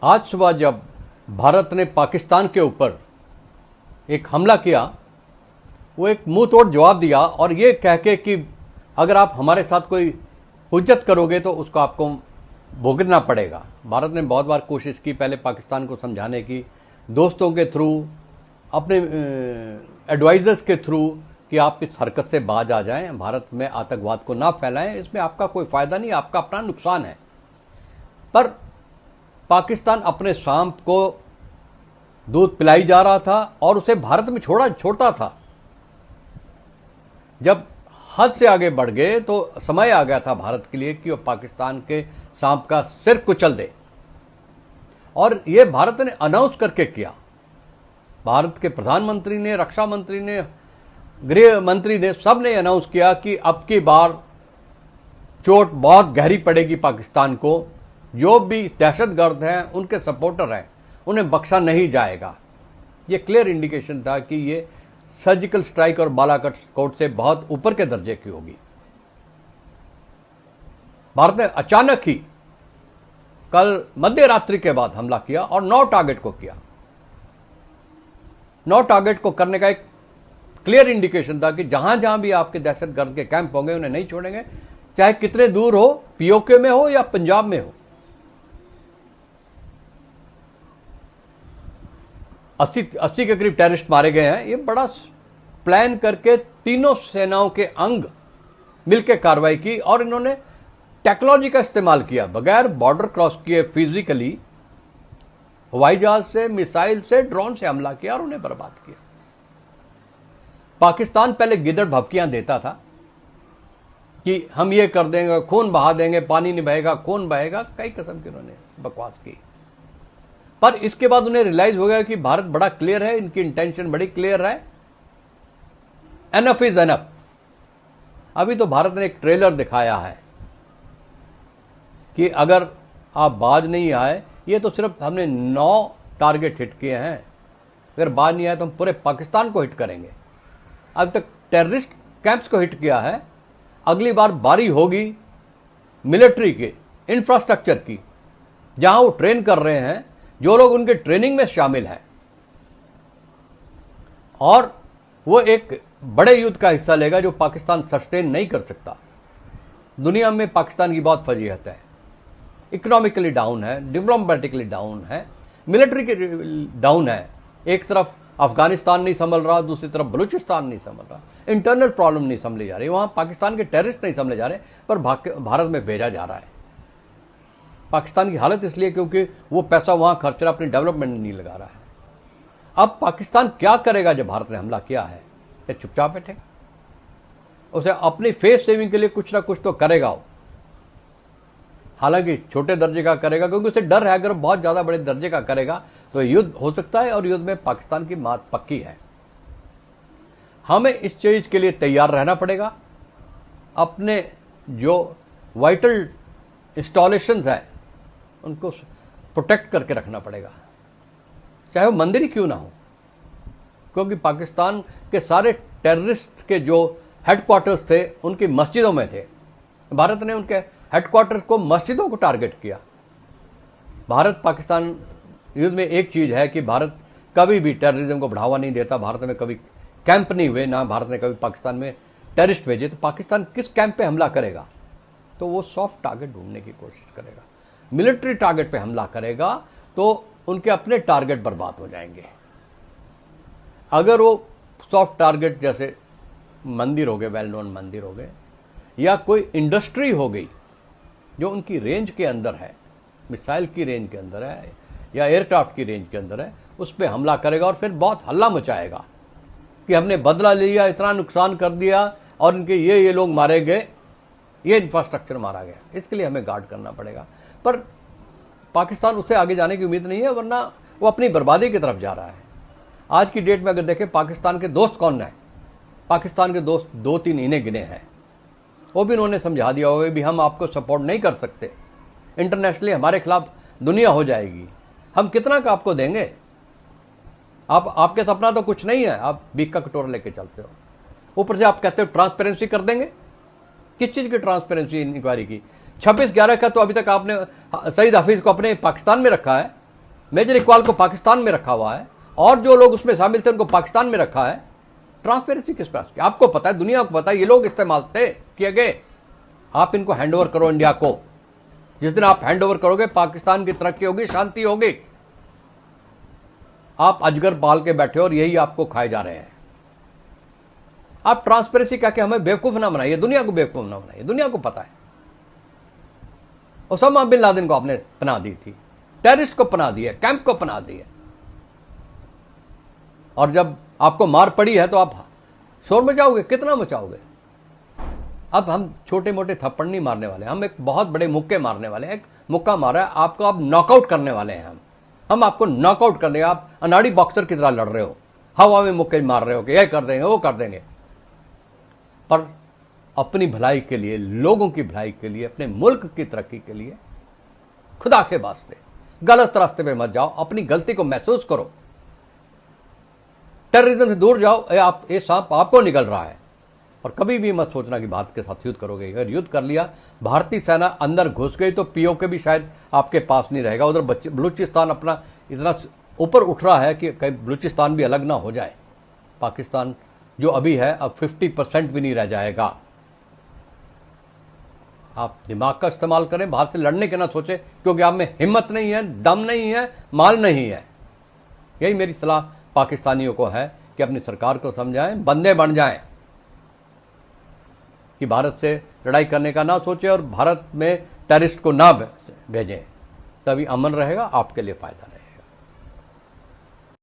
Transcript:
आज सुबह जब भारत ने पाकिस्तान के ऊपर एक हमला किया, वो एक मुंह तोड़ जवाब दिया और ये कह के कि अगर आप हमारे साथ कोई हुज्जत करोगे तो उसको आपको भुगतना पड़ेगा। भारत ने बहुत बार कोशिश की पहले पाकिस्तान को समझाने की, दोस्तों के थ्रू, अपने एडवाइजर्स के थ्रू, कि आप इस हरकत से बाज आ जाएं, भारत में आतंकवाद को ना फैलाएं, इसमें आपका कोई फ़ायदा नहीं, आपका अपना नुकसान है। पर पाकिस्तान अपने सांप को दूध पिलाई जा रहा था और उसे भारत में छोड़ता था। जब हद से आगे बढ़ गए तो समय आ गया था भारत के लिए कि वो पाकिस्तान के सांप का सिर कुचल दे। और ये भारत ने अनाउंस करके किया। भारत के प्रधानमंत्री ने, रक्षा मंत्री ने, गृह मंत्री ने, सब ने अनाउंस किया कि अब की बार चोट बहुत गहरी पड़ेगी पाकिस्तान को। जो भी दहशतगर्द हैं, उनके सपोर्टर हैं, उन्हें बख्शा नहीं जाएगा। ये क्लियर इंडिकेशन था कि ये सर्जिकल स्ट्राइक और बालाकोट से बहुत ऊपर के दर्जे की होगी। भारत ने अचानक ही कल मध्य रात्रि के बाद हमला किया और 9 टारगेट को किया। 9 टारगेट को करने का एक क्लियर इंडिकेशन था कि जहां जहां भी आपके दहशतगर्द के कैंप होंगे उन्हें नहीं छोड़ेंगे, चाहे कितने दूर हो, पीओके में हो या पंजाब में हो। 80 के करीब टेररिस्ट मारे गए हैं। ये बड़ा प्लान करके तीनों सेनाओं के अंग मिलकर कार्रवाई की और इन्होंने टेक्नोलॉजी का इस्तेमाल किया, बगैर बॉर्डर क्रॉस किए फिजिकली हवाई जहाज से, मिसाइल से, ड्रोन से हमला किया और उन्हें बर्बाद किया। पाकिस्तान पहले गिदड़ भभकियां देता था कि हम ये कर देंगे, खून बहा देंगे, पानी नहीं बहेगा, खून बहेगा, कई किस्म की उन्होंने बकवास की। पर इसके बाद उन्हें रियलाइज हो गया कि भारत बड़ा क्लियर है, इनकी इंटेंशन बड़ी क्लियर है। Enough is enough. अभी तो भारत ने एक ट्रेलर दिखाया है कि अगर आप बाज नहीं आए, ये तो सिर्फ हमने 9 टारगेट हिट किए हैं, अगर बाज नहीं आए तो हम पूरे पाकिस्तान को हिट करेंगे। अब तक टेररिस्ट कैंप्स को हिट किया है, अगली बार बारी होगी मिलिट्री के इंफ्रास्ट्रक्चर की, जहां वो ट्रेन कर रहे हैं, जो लोग उनके ट्रेनिंग में शामिल हैं, और वो एक बड़े युद्ध का हिस्सा लेगा जो पाकिस्तान सस्टेन नहीं कर सकता। दुनिया में पाकिस्तान की बहुत फजीहत है, इकोनॉमिकली डाउन है, डिप्लोमेटिकली डाउन है, मिलिट्री के डाउन है। एक तरफ अफगानिस्तान नहीं संभल रहा, दूसरी तरफ बलूचिस्तान नहीं संभल रहा, इंटरनल प्रॉब्लम नहीं संभली जा रही, वहां पाकिस्तान के टेररिस्ट नहीं संभले जा रहे, पर भारत में भेजा जा रहा है। पाकिस्तान की हालत इसलिए क्योंकि वो पैसा वहां खर्च रहा, अपनी डेवलपमेंट नहीं लगा रहा है। अब पाकिस्तान क्या करेगा जब भारत ने हमला किया है? ये चुपचाप बैठेगा? उसे अपनी फेस सेविंग के लिए कुछ ना कुछ तो करेगा वो। हालांकि छोटे दर्जे का करेगा, क्योंकि उसे डर है अगर बहुत ज्यादा बड़े दर्जे का करेगा तो युद्ध हो सकता है और युद्ध में पाकिस्तान की मात पक्की है। हमें इस चीज के लिए तैयार रहना पड़ेगा। अपने जो वाइटल इंस्टॉलेशंस है उनको प्रोटेक्ट करके रखना पड़ेगा, चाहे वो मंदिर ही क्यों ना हो, क्योंकि पाकिस्तान के सारे टेररिस्ट के जो हेडक्वार्टर्स थे उनकी मस्जिदों में थे। भारत ने उनके हेडक्वार्टर को मस्जिदों को टारगेट किया। भारत पाकिस्तान युद्ध में एक चीज है कि भारत कभी भी टेररिज्म को बढ़ावा नहीं देता। भारत में कभी कैंप नहीं हुए, ना भारत ने कभी पाकिस्तान में टेररिस्ट भेजे। तो पाकिस्तान किस कैंप पे हमला करेगा? तो वो सॉफ्ट टारगेट ढूंढने की कोशिश करेगा, मिलिट्री टारगेट पे हमला करेगा तो उनके अपने टारगेट बर्बाद हो जाएंगे। अगर वो सॉफ्ट टारगेट जैसे मंदिर हो गए, वेल नोन मंदिर हो गए, या कोई इंडस्ट्री हो गई जो उनकी रेंज के अंदर है, मिसाइल की रेंज के अंदर है या एयरक्राफ्ट की रेंज के अंदर है, उस पर हमला करेगा और फिर बहुत हल्ला मचाएगा कि हमने बदला लिया, इतना नुकसान कर दिया और इनके ये लोग मारे गए, ये इंफ्रास्ट्रक्चर मारा गया। इसके लिए हमें गार्ड करना पड़ेगा। पर पाकिस्तान उससे आगे जाने की उम्मीद नहीं है, वरना वो अपनी बर्बादी की तरफ जा रहा है। आज की डेट में अगर देखें पाकिस्तान के दोस्त कौन है, पाकिस्तान के दोस्त 2-3 इन्हें गिने हैं। वो भी उन्होंने समझा दिया होगा भी हम आपको सपोर्ट नहीं कर सकते, इंटरनेशनली हमारे खिलाफ दुनिया हो जाएगी, हम कितना का आपको देंगे? आपके सपना तो कुछ नहीं है, आप बीक का कटोरा लेके चलते हो। ऊपर से आप कहते हो ट्रांसपेरेंसी कर देंगे। किस चीज की ट्रांसपेरेंसी इंक्वायरी की? 26/11 का तो अभी तक आपने सईद हफीज को अपने पाकिस्तान में रखा है, मेजर इकबाल को पाकिस्तान में रखा हुआ है और जो लोग उसमें शामिल थे उनको पाकिस्तान में रखा है। ट्रांसपेरेंसी किस पास की? आपको पता है, दुनिया को पता है, ये लोग इस्तेमाल थे किए गए। आप इनको हैंडओवर करो इंडिया को। जिस दिन आप हैंडओवर करोगे पाकिस्तान की तरक्की होगी, शांति होगी। आप अजगर पाल के बैठे हो और यही आपको खाए जा रहे हैं। आप ट्रांसपेरेंसी कह के हमें बेवकूफ ना बनाइए, दुनिया को बेवकूफ ना बनाइए। दुनिया को पता है। ओसामा बिन लादेन को आपने पनाह दी थी, टेररिस्ट को पनाह दी है, कैंप को पनाह दी है, और जब आपको मार पड़ी है तो आप शोर मचाओगे, कितना मचाओगे? अब हम छोटे मोटे थप्पड़ नहीं मारने वाले, हम एक बहुत बड़े मुक्के मारने वाले हैं। एक मुक्का मारा है आपको, आप नॉकआउट करने वाले हैं। हम आपको नॉकआउट कर देंगे। आप अनाड़ी बॉक्सर की तरह लड़ रहे हो, हवा में मुक्के मार रहे हो कि ये कर देंगे वो कर देंगे, पर अपनी भलाई के लिए, लोगों की भलाई के लिए, अपने मुल्क की तरक्की के लिए खुदा के वास्ते गलत रास्ते पे मत जाओ। अपनी गलती को महसूस करो, टेररिज्म से दूर जाओ। ये सांप आपको निगल रहा है, और कभी भी मत सोचना कि भारत के साथ युद्ध करोगे। अगर युद्ध कर लिया, भारतीय सेना अंदर घुस गई तो पीओके भी शायद आपके पास नहीं रहेगा। उधर बलूचिस्तान अपना इतना ऊपर उठ रहा है कि कहीं बलूचिस्तान भी अलग ना हो जाए। पाकिस्तान जो अभी है अब 50% भी नहीं रह जाएगा। आप दिमाग का इस्तेमाल करें, भारत से लड़ने के ना सोचे, क्योंकि आप में हिम्मत नहीं है, दम नहीं है, माल नहीं है। यही मेरी सलाह पाकिस्तानियों को है कि अपनी सरकार को समझाएं, बंदे बन जाएं, कि भारत से लड़ाई करने का ना सोचे और भारत में टेररिस्ट को ना भेजें। तभी अमन रहेगा, आपके लिए फायदा।